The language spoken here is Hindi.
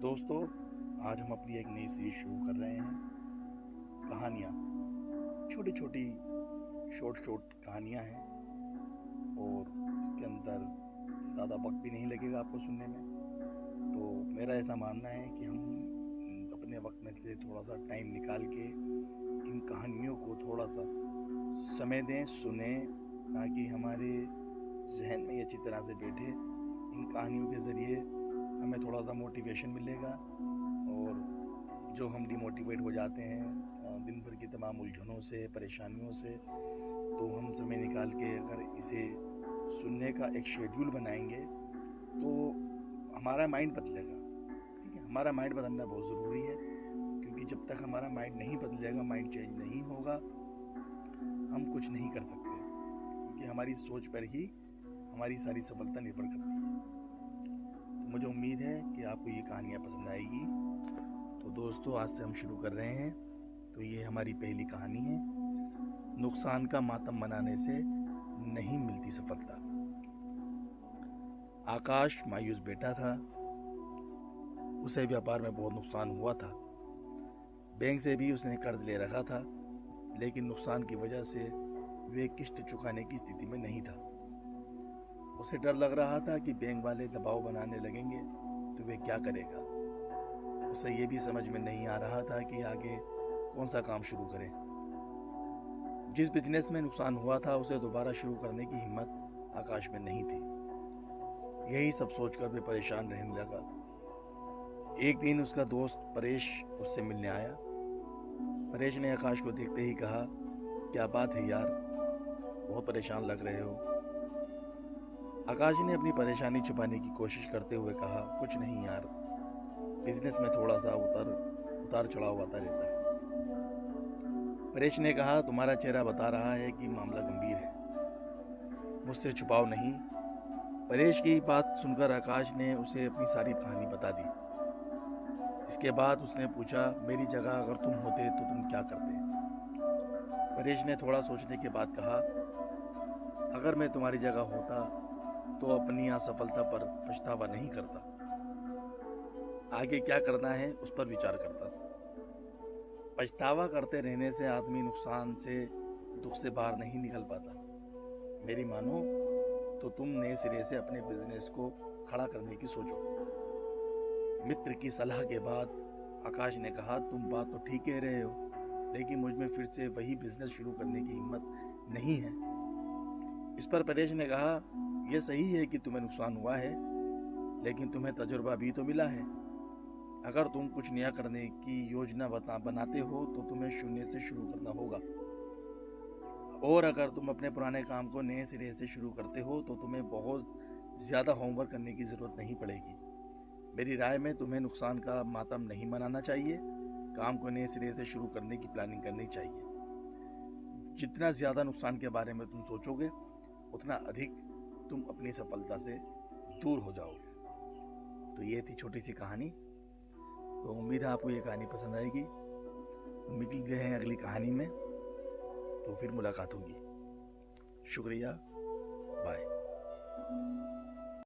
दोस्तों, आज हम अपनी एक नई सीरीज शुरू कर रहे हैं। कहानियाँ, छोटी छोटी शॉर्ट कहानियाँ हैं और इसके अंदर ज़्यादा वक्त भी नहीं लगेगा आपको सुनने में। तो मेरा ऐसा मानना है कि हम अपने वक्त में से थोड़ा सा टाइम निकाल के इन कहानियों को थोड़ा सा समय दें, सुने, ताकि हमारे जहन में ये अच्छी तरह से बैठे। इन कहानियों के ज़रिए हमें थोड़ा सा मोटिवेशन मिलेगा और जो हम डिमोटिवेट हो जाते हैं दिन भर की तमाम उलझनों से, परेशानियों से, तो हम समय निकाल के अगर इसे सुनने का एक शेड्यूल बनाएंगे तो हमारा माइंड बदलेगा। ठीक है, हमारा माइंड बदलना बहुत ज़रूरी है, क्योंकि जब तक हमारा माइंड नहीं बदलेगा, माइंड चेंज नहीं होगा, हम कुछ नहीं कर सकते, क्योंकि हमारी सोच पर ही हमारी सारी सफलता निर्भर करती है। तो मुझे उम्मीद है कि आपको ये कहानियाँ पसंद आएगी। तो दोस्तों, आज से हम शुरू कर रहे हैं। तो ये हमारी पहली कहानी है, नुकसान का मातम मनाने से नहीं मिलती सफलता। आकाश मायूस बैठा था। उसे व्यापार में बहुत नुकसान हुआ था। बैंक से भी उसने कर्ज ले रखा था, लेकिन नुकसान की वजह से वे किस्त चुकाने की स्थिति में नहीं था। उसे डर लग रहा था कि बैंक वाले दबाव बनाने लगेंगे तो वे क्या करेगा। उसे ये भी समझ में नहीं आ रहा था कि आगे कौन सा काम शुरू करें। जिस बिजनेस में नुकसान हुआ था, उसे दोबारा शुरू करने की हिम्मत आकाश में नहीं थी। यही सब सोचकर वे परेशान रहने लगा। एक दिन उसका दोस्त परेश उससे मिलने आया। परेश ने आकाश को देखते ही कहा, क्या बात है यार, बहुत परेशान लग रहे हो। आकाश ने अपनी परेशानी छुपाने की कोशिश करते हुए कहा, कुछ नहीं यार, बिजनेस में थोड़ा सा उतार चढ़ाव आता रहता है। परेश ने कहा, तुम्हारा चेहरा बता रहा है कि मामला गंभीर है, मुझसे छुपाओ नहीं। परेश की बात सुनकर आकाश ने उसे अपनी सारी कहानी बता दी। इसके बाद उसने पूछा, मेरी जगह अगर तुम होते तो तुम क्या करते। परेश ने थोड़ा सोचने के बाद कहा, अगर मैं तुम्हारी जगह होता तो अपनी असफलता पर पछतावा नहीं करता, आगे क्या करना है उस पर विचार करता। पछतावा करते रहने से आदमी नुकसान से, दुख से बाहर नहीं निकल पाता। मेरी मानो तो तुम नए सिरे से अपने बिजनेस को खड़ा करने की सोचो। मित्र की सलाह के बाद आकाश ने कहा, तुम बात तो ठीक कह रहे हो, लेकिन मुझ में फिर से वही बिजनेस शुरू करने की हिम्मत नहीं है। इस पर परेश ने कहा, यह सही है कि तुम्हें नुकसान हुआ है, लेकिन तुम्हें तजुर्बा भी तो मिला है। अगर तुम कुछ नया करने की योजना बनाते हो तो तुम्हें शून्य से शुरू करना होगा, और अगर तुम अपने पुराने काम को नए सिरे से शुरू करते हो तो तुम्हें बहुत ज़्यादा होमवर्क करने की ज़रूरत नहीं पड़ेगी। मेरी राय में तुम्हें नुकसान का मातम नहीं मनाना चाहिए, काम को नए सिरे से शुरू करने की प्लानिंग करनी चाहिए। जितना ज़्यादा नुकसान के बारे में तुम सोचोगे, उतना अधिक तुम अपनी सफलता से दूर हो जाओगे। तो ये थी छोटी सी कहानी। तो उम्मीद है आपको ये कहानी पसंद आएगी। मिलते हैं अगली कहानी में, तो फिर मुलाकात होगी। शुक्रिया, बाय।